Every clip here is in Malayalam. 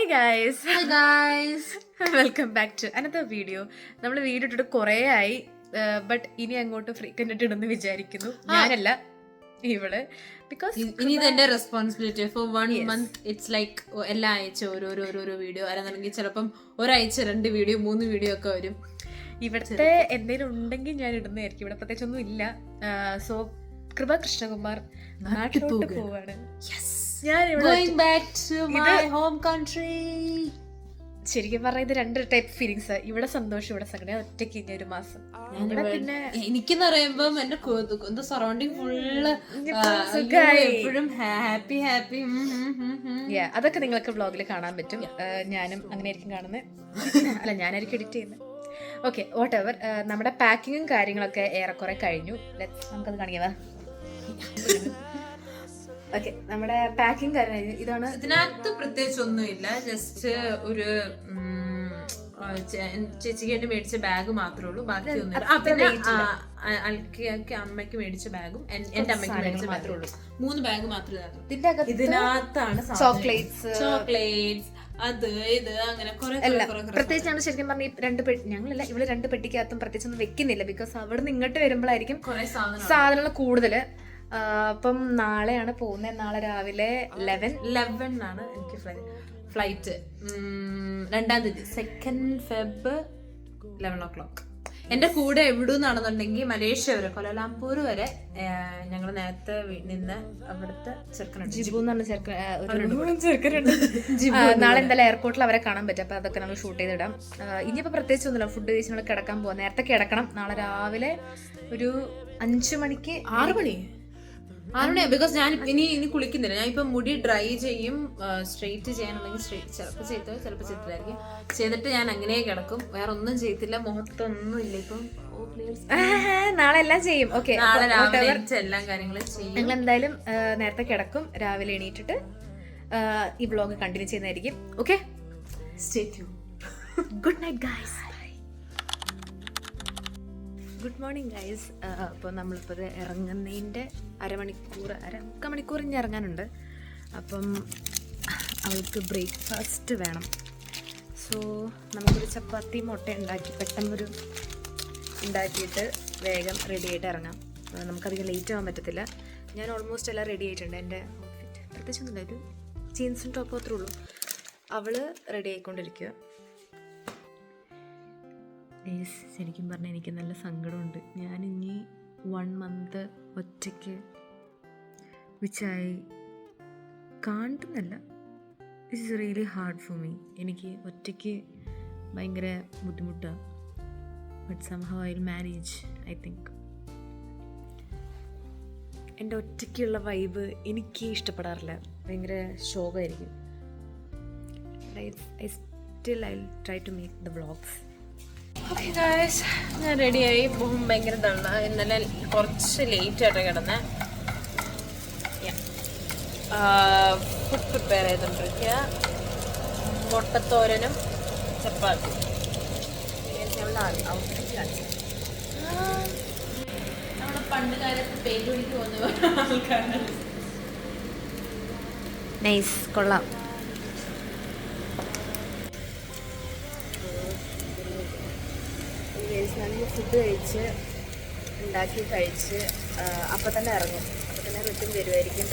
guys. Hi guys. Welcome back to another video. നമ്മൾ വീഡിയോ ഇട്ടിട്ട് കുറേ ആയി, ബട്ട് ഇനി അങ്ങോട്ട് ഫ്രീക്വന്റ് ആയിട്ട് ഇടുന്നു വിചാരിക്കുന്നു. ഞാനല്ല, ഇവള്. ബിക്കോസ് ഇനി ഇതെന്റെ responsibility. For 1 month it's like എല്ലാ ആഴ്ച ഓരോ വീഡിയോ. അല്ലാന്നുണ്ടെങ്കിൽ ചിലപ്പം ഒരാഴ്ച 2 വീഡിയോ 3 വീഡിയോ ഒക്കെ വരും. ഇവിടുത്തെ എന്തെങ്കിലും ഉണ്ടെങ്കിൽ ഞാൻ ഇടുന്നതായിരിക്കും. ഇവിടെ പ്രത്യേകിച്ചൊന്നും ഇല്ല. സോ കൃപ കൃഷ്ണകുമാർ നാട്ടിലോട്ട് പോവാണ്. ശരിക്കും പറഞ്ഞാൽ ഇത് 2 ടൈപ്പ് ഫീലിങ്സ്. ഇവിടെ സന്തോഷം, ഇവിടെ സങ്കടം. ഒറ്റയ്ക്ക് ഇനി ഒരു മാസം. പിന്നെ എനിക്കെന്ന് പറയുമ്പോ എന്റെ സറൗണ്ടിങ് ഫുള്ള് എപ്പോഴും ഹാപ്പി. അതൊക്കെ നിങ്ങൾക്ക് വ്ളോഗിൽ കാണാൻ പറ്റും. ഞാനും അങ്ങനെ ആയിരിക്കും കാണുന്നത്. അല്ല, ഞാനായിരിക്കും എഡിറ്റ് ചെയ്യുന്നത്. Okay, what ever. നമ്മുടെ പാക്കിങ്ങും കാര്യങ്ങളൊക്കെ ഏറെക്കുറെ കഴിഞ്ഞു. നമുക്കത് കാണിക്കാ. ഓക്കെ, നമ്മുടെ പാക്കിംഗ് കാര്യം ഇതാണ്. ഇതിനകത്ത് പ്രത്യേകിച്ച് ഒന്നുമില്ല. ജസ്റ്റ് ഒരു ചേച്ചിക്ക് വേണ്ടി മേടിച്ച ബാഗ് മാത്രമേ ഉള്ളൂ. ബാക്കി ഒന്നും അമ്മയ്ക്ക് മേടിച്ച ബാഗും എന്റെ അമ്മയ്ക്ക് മേടിച്ച മാത്രമേ ഉള്ളൂ. 3 ബാഗ് മാത്രമേ ഇതിനകത്താണ്. ചോക്ലേറ്റ്സ് അത് ഇത് അങ്ങനെ പ്രത്യേകിച്ച് ഞങ്ങൾ ശരിക്കും പറഞ്ഞ 2 പെട്ടി, ഞങ്ങളല്ല ഇവിടെ 2 പെട്ടിക്കകത്തും പ്രത്യേകിച്ച് ഒന്നും വെക്കുന്നില്ല. ബിക്കോസ് അവിടെ നിന്ന് ഇങ്ങോട്ട് വരുമ്പോഴായിരിക്കും സാധനങ്ങൾ കൂടുതല്. അപ്പം നാളെയാണ് പോകുന്നത്. നാളെ രാവിലെ 11 ആണ് എനിക്ക് ഫ്ലൈറ്റ്. 2ാം തീയതി 2nd Feb 11 o'clock. എന്റെ കൂടെ എവിടുന്നാണെന്നുണ്ടെങ്കിൽ മലേഷ്യ വരെ, കൊലാലംപൂർ വരെ ഞങ്ങൾ നേരത്തെ നിന്ന് അവിടുത്തെ ചെറുക്കനുണ്ട്, ജിബു എന്ന് പറഞ്ഞ ചെറുക്കനുണ്ട്. നാളെ എന്തായാലും എയർപോർട്ടിൽ അവരെ കാണാൻ പറ്റും. അപ്പൊ അതൊക്കെ നമ്മൾ ഷൂട്ട് ചെയ്തിടാം. ഇനിയിപ്പോ പ്രത്യേകിച്ച് ഒന്നുമില്ല. ഫുഡ് കഴിച്ച് നമ്മൾ കിടക്കാൻ പോവാം. നേരത്തെ കിടക്കണം. നാളെ രാവിലെ ഒരു 5 മണിക്ക് 6 മണി. ബിക്കോസ് ഞാൻ ഇനി കുളിക്കുന്നില്ല. ഞാൻ ഇപ്പൊ മുടി ഡ്രൈ ചെയ്യും. സ്ട്രെയിറ്റ് ചെയ്യാനുണ്ടെങ്കിൽ ചിലപ്പോൾ ചെയ്തില്ലായിരിക്കും. ചെയ്തിട്ട് ഞാൻ അങ്ങനെ കിടക്കും. വേറെ ഒന്നും ചെയ്തില്ല. മുഖത്തൊന്നും ഇല്ല ഇപ്പം. നാളെ എല്ലാം ചെയ്യും. ഓക്കെ, നാളെ രാവിലെ എല്ലാ കാര്യങ്ങളും ചെയ്യും. ഞങ്ങൾ എന്തായാലും നേരത്തെ കിടക്കും. രാവിലെ എണീറ്റിട്ട് ഈ വ്ളോഗ് കണ്ടിന്യൂ ചെയ്യുന്നതായിരിക്കും. Okay, stay tune. Good night guys. Good morning guys. അപ്പോൾ നമ്മളിപ്പോൾ ഇറങ്ങുന്നതിൻ്റെ മുക്കാൽ മണിക്കൂർ ഇനി ഇറങ്ങാനുണ്ട്. അപ്പം അവൾക്ക് ബ്രേക്ക്ഫാസ്റ്റ് വേണം. സോ നമുക്കൊരു ചപ്പാത്തി മുട്ട പെട്ടെന്നൊരു ഉണ്ടാക്കിയിട്ട് വേഗം റെഡി ആയിട്ട് ഇറങ്ങാം. നമുക്കധികം ലേറ്റ് ആവാൻ പറ്റത്തില്ല. ഞാൻ ഓൾമോസ്റ്റ് എല്ലാം റെഡി ആയിട്ടുണ്ട്. എൻ്റെ ഔട്ട്ഫിറ്റ് പ്രത്യേകിച്ചൊന്നുമില്ല, ഒരു ജീൻസും ടോപ്പും അത്രേ ഉള്ളൂ. അവൾ റെഡി ആയിക്കൊണ്ടിരിക്കുക. ശരിക്കും പറഞ്ഞാൽ എനിക്ക് നല്ല സങ്കടമുണ്ട്. ഞാനിനി 1 month ഒറ്റയ്ക്ക് വിച്ചായി കാണുന്നല്ല. It's really hard for me. എനിക്ക് ഒറ്റയ്ക്ക് ഭയങ്കര ബുദ്ധിമുട്ടാണ്. But somehow I will manage, I think. എൻ്റെ ഒറ്റയ്ക്കുള്ള വൈബ് എനിക്ക് ഇഷ്ടപ്പെടാറില്ല. ഭയങ്കര ശോകമായിരിക്കും. I still I will try to make the vlogs. Okay guys, ഞാൻ റെഡിയായി. മുഖം ഭയങ്കര തള്ള. ഇന്നലെ കുറച്ച് ലേറ്റായിട്ട് കിടന്നേ. ഫുഡ് പ്രിപ്പയർ ചെയ്തുകൊണ്ടിരിക്കുക. മുട്ടത്തോരനും ചപ്പാത്തി. നമ്മൾ പണ്ട് കാലത്ത് പെയിന്റ് പണിക്ക് പോകുന്ന ആൾക്കാരാണ്. നൈസ്, കൊള്ളാം. നല്ല ഫുഡ് ഉണ്ടാക്കി കഴിച്ച് അപ്പം തന്നെ ഇറങ്ങും. അപ്പം തന്നെ റിട്ടേൺ വരുമായിരിക്കും.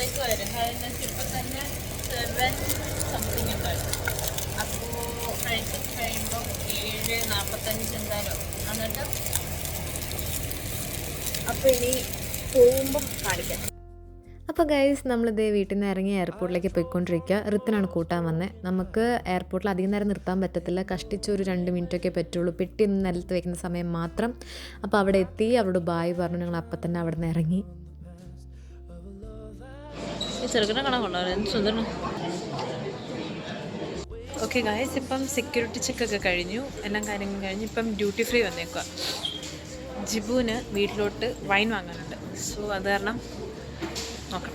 ഇപ്പം തന്നെ 7 something ഉണ്ടായിരുന്നു. അപ്പോൾ കഴിയുമ്പോൾ 7:45 എന്തായാലും. എന്നിട്ട് അപ്പോൾ ഇനി പോകുമ്പം കാണിക്കാം. അപ്പോൾ ഗൈസ്, നമ്മളിതേ വീട്ടിൽ നിന്ന് ഇറങ്ങി എയർപോർട്ടിലേക്ക് പോയിക്കൊണ്ടിരിക്കുക. ഋത്തിനാണ് കൂട്ടാൻ വന്നത്. നമുക്ക് എയർപോർട്ടിൽ അധികം നേരം നിർത്താൻ പറ്റത്തില്ല. കഷ്ടിച്ച് ഒരു 2 മിനിറ്റൊക്കെ പറ്റുള്ളൂ. പെട്ടി ഒന്ന് നിലത്ത് വയ്ക്കുന്ന സമയം മാത്രം. അപ്പോൾ അവിടെ എത്തി. അവളോട് ബായ് പറഞ്ഞു. ഞങ്ങൾ അപ്പം തന്നെ അവിടെ നിന്ന് ഇറങ്ങി. ഓക്കെ ഗൈസ്, ഇപ്പം സെക്യൂരിറ്റി ചെക്കൊക്കെ കഴിഞ്ഞു. എല്ലാം കാര്യങ്ങളും കഴിഞ്ഞു. ഇപ്പം ഡ്യൂട്ടി ഫ്രീ വന്നേക്കുക. ജിബുവിന് വീട്ടിലോട്ട് വൈൻ വാങ്ങാനുണ്ട്. സോ അത് കാരണം നോക്കാം.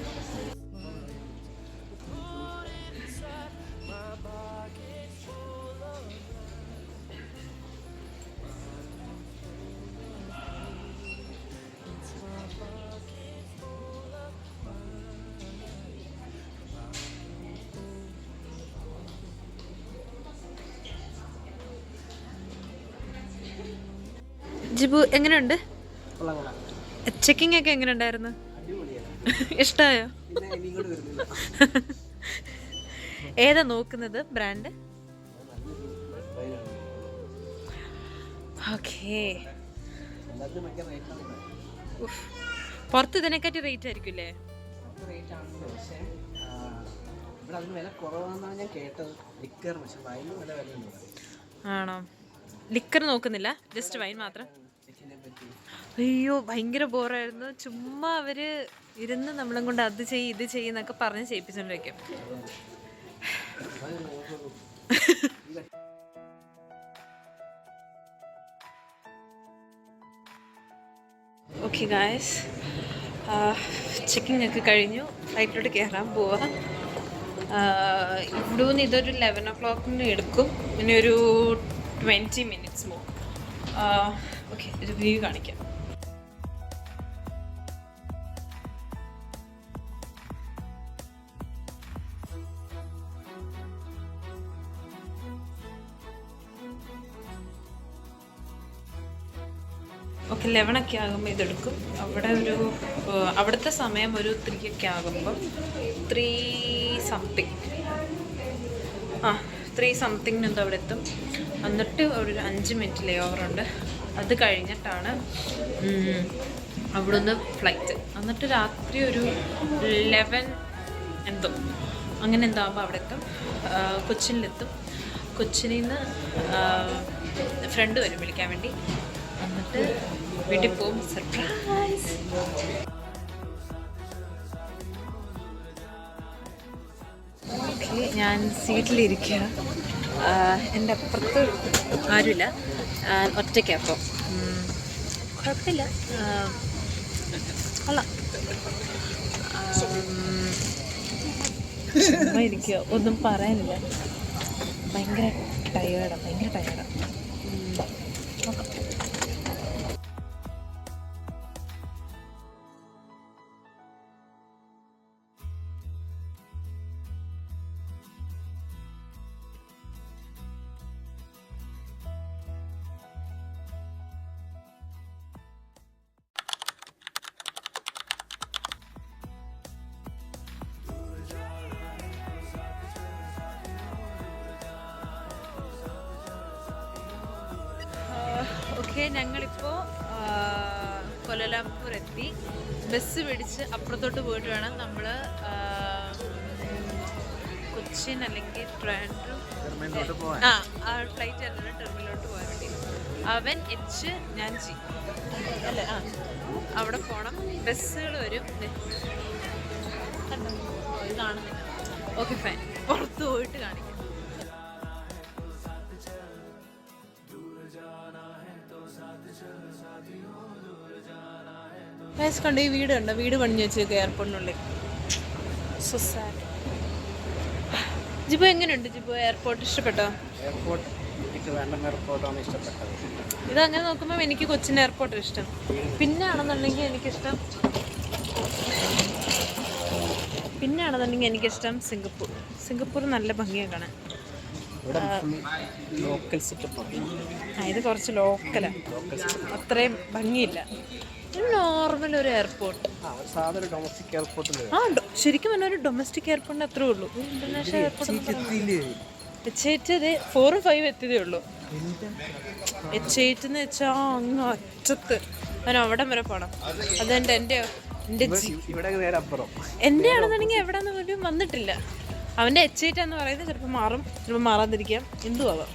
ജിബു എങ്ങനെയുണ്ട്? ചെക്കിംഗ് ഒക്കെ എങ്ങനെ ഉണ്ടായിരുന്നു? ഇഷ്ടമായോ? ഏതാ നോക്കുന്നത് ബ്രാൻഡ്? ഓക്കേ. പുറത്ത് ഇതിനെക്കാട്ടി റേറ്റ് ആയിരിക്കില്ലേ? ആണോ? ലിക്കർ നോക്കുന്നില്ല, ജസ്റ്റ് വൈൻ മാത്രം? അയ്യോ ഭയങ്കര ബോറായിരുന്നു. ചുമ്മാ അവര് ഇരുന്ന് നമ്മളും കൊണ്ട് അത് ചെയ്യും ഇത് ചെയ്യുന്നൊക്കെ പറഞ്ഞ് ചെയ്യിപ്പിച്ചോണ്ടിരിക്കും. ഓക്കെ ഗായ്സ്, ചെക്കിംഗ് ഒക്കെ കഴിഞ്ഞു. ഫ്ലൈറ്റിലോട്ട് കയറാൻ പോവാ. ഇവിടെ നിന്ന് ഇതൊരു 11 o'clock എടുക്കും. പിന്നെ ഒരു 20 minutes more. ഓക്കെ, ഒരു വ്യൂ കാണിക്കാം. ഓക്കെ, 11 ഒക്കെ ആകുമ്പോൾ ഇതെടുക്കും. അവിടെ അവിടുത്തെ സമയം ഒരു 3 ഒക്കെ ആകുമ്പോൾ 3 something 3 something എന്തോ അവിടെ എത്തും. എന്നിട്ട് ഒരു 5 minute ലേ ഓവറുണ്ട്. അത് കഴിഞ്ഞിട്ടാണ് അവിടുന്ന് ഫ്ലൈറ്റ്. എന്നിട്ട് രാത്രി ഒരു 11 എന്തോ അങ്ങനെ എന്തോ ആകുമ്പോൾ അവിടെ എത്തും. കൊച്ചിനിലെത്തും. കൊച്ചിനിൽ നിന്ന് ഫ്രണ്ട് വരും വിളിക്കാൻ വേണ്ടി. എന്നിട്ട് വീട്ടിൽ പോകും. സർപ്രൈസ്. ഓക്കെ, ഞാൻ സീറ്റിലിരിക്കുക. എൻ്റെ അപ്പുറത്ത് ആരുമില്ല, ഒറ്റയ്ക്കപ്പം കുഴപ്പമില്ല, കൊള്ളാം. ചുമ്മാ ഇരിക്കുക, ഒന്നും പറയാനില്ല. ഭയങ്കര ടയേർഡാണ്. നോക്കാം. ഓക്കെ, ഞങ്ങളിപ്പോൾ കൊലലംപൂർ എത്തി. ബസ് പിടിച്ച് അപ്പുറത്തോട്ട് പോയിട്ട് വേണം നമ്മൾ കൊച്ചിൻ അല്ലെങ്കിൽ ട്രാൻഡ്രം ഫ്ലൈറ്റ് ആയിരുന്നു ടെർമിനലോട്ട് പോകാൻ വേണ്ടി. അവൻ എച്ച്, ഞാൻ ജി അല്ലേ? അവിടെ പോകണം. ബസ്സുകൾ വരും. കണ്ടോ? ഇത് കാണുന്നില്ല. ഓക്കെ ഫൈൻ, പുറത്ത് പോയിട്ട് കാണിക്കാം. കണ്ടോ ഈ വീട്? കണ്ടോ വീട് പണിഞ്ഞു വെച്ചേക്ക് എയർപോർട്ടിനുള്ളിൽ. So sad. ജിബു എങ്ങനെയുണ്ട്? ജിബു എയർപോർട്ട് ഇഷ്ടപ്പെട്ടോ? ഇതങ്ങനെ നോക്കുമ്പോൾ എനിക്ക് കൊച്ചിൻ എയർപോർട്ട് ഇഷ്ടം. പിന്നെ ആണെന്നുണ്ടെങ്കിൽ എനിക്കിഷ്ടം സിംഗപ്പൂർ നല്ല ഭംഗിയാണ് കാണാൻ. ഇത് കുറച്ച് ലോക്കലാണ്, അത്രയും ഭംഗിയില്ല. നോർമൽ ഒരു എയർപോർട്ട്. ശരിക്കും പറഞ്ഞാൽ ഒരു ഡൊമസ്റ്റിക് എയർപോർട്ടിന് അത്രേ ഉള്ളൂ. ഇന്റർനാഷണൽ എയർപോർട്ട് H8 4 5 എത്തിയതേ ഉള്ളൂ. H8 എന്ന് വെച്ചാൽ അങ്ങ് അറ്റത്ത് അവൻ അവിടെ വരെ പോണം. അതുകൊണ്ട് എൻ്റെ ആണെന്നുണ്ടെങ്കിൽ എവിടെന്ന് പോലും വന്നിട്ടില്ല. അവൻ്റെ H8 എന്ന് പറയുന്നത് ചിലപ്പോൾ മാറും, ചിലപ്പോൾ മാറാതിരിക്കാം, എന്തും ആവാം.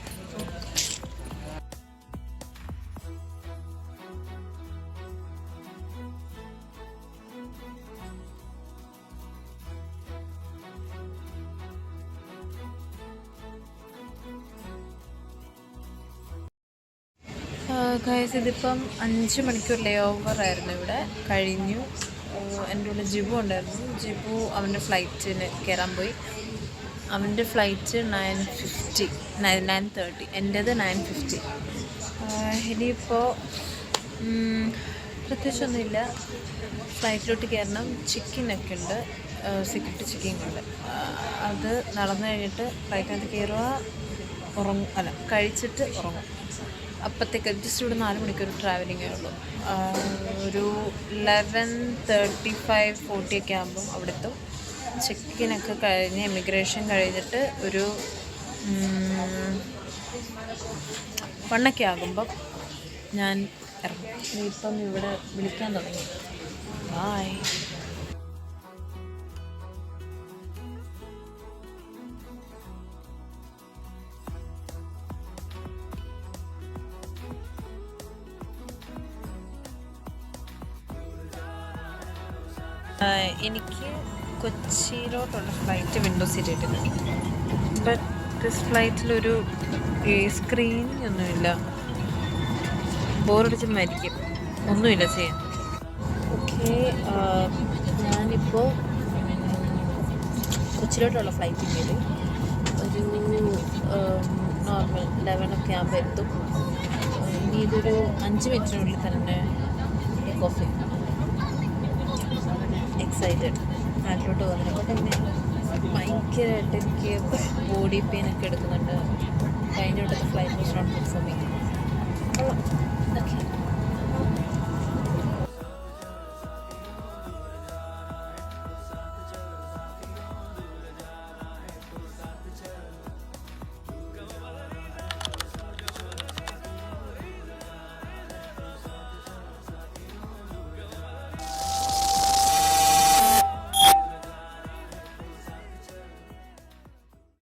ഗൈസ്, ഇതിപ്പം 5 മണിക്കൂർ ലേ ഓവർ ആയിരുന്നു. ഇവിടെ കഴിഞ്ഞു. എൻ്റെ കൂടെ ജിബു ഉണ്ടായിരുന്നു. ജിബു അവൻ്റെ ഫ്ലൈറ്റിന് കയറാൻ പോയി. അവൻ്റെ ഫ്ലൈറ്റ് 9:30, എൻ്റേത് 9:50. ഇനിയിപ്പോൾ പ്രത്യേകിച്ചൊന്നുമില്ല. ഫ്ലൈറ്റിലോട്ട് കയറണം. ചിക്കനൊക്കെ ഉണ്ട്, സെക്യൂരിറ്റി ചെക്കിങ് ഉണ്ട്. അത് നടന്നു കഴിഞ്ഞിട്ട് ഫ്ലൈറ്റിനകത്ത് കയറുക, കഴിച്ചിട്ട് ഉറങ്ങും. അപ്പോഴത്തേക്ക് ജസ്റ്റ് ഇവിടെ 4 മണിക്കൂർ ട്രാവലിങ്ങേ ഉള്ളൂ. ഒരു 11:35-40 ഒക്കെ ആകുമ്പം അവിടെ എത്തും. ചെക്കിനൊക്കെ കഴിഞ്ഞ് ഇമിഗ്രേഷൻ കഴിഞ്ഞിട്ട് ഒരു 1 ആകുമ്പം ഞാൻ ഇറങ്ങും. ഇപ്പം ഇവിടെ വിളിക്കാൻ തുടങ്ങി. ബായ്. എനിക്ക് കൊച്ചിയിലോട്ടുള്ള ഫ്ലൈറ്റ് വിൻഡോ സീറ്റ് കിട്ടുന്നത്. ബട്ട് ദിസ് ഫ്ലൈറ്റിലൊരു സ്ക്രീനിങ് ഒന്നുമില്ല. ബോറടിച്ച് മരിക്കും. ഒന്നുമില്ല ചെയ്യാൻ. ഓക്കെ, ഞാനിപ്പോൾ കൊച്ചിയിലോട്ടുള്ള ഫ്ലൈറ്റ് കയറി. ഒരു നോർമൽ 11 ഒക്കെ ആകുമ്പോൾ എത്തും. ഇനി ഇതൊരു 5 മിനിറ്റിനുള്ളിൽ തന്നെ ടേക്ക് ഓഫ് ചെയ്യും. എക്സൈറ്റഡ് നാട്ടിലോട്ട് പോകുന്നതിനൊക്കെ തന്നെ. ഭയങ്കരമായിട്ട് എനിക്ക് ബോഡി പെയിൻ ഒക്കെ എടുക്കുന്നുണ്ട്. കഴിഞ്ഞ വട്ടത്തെ flight was not good for me. Okay.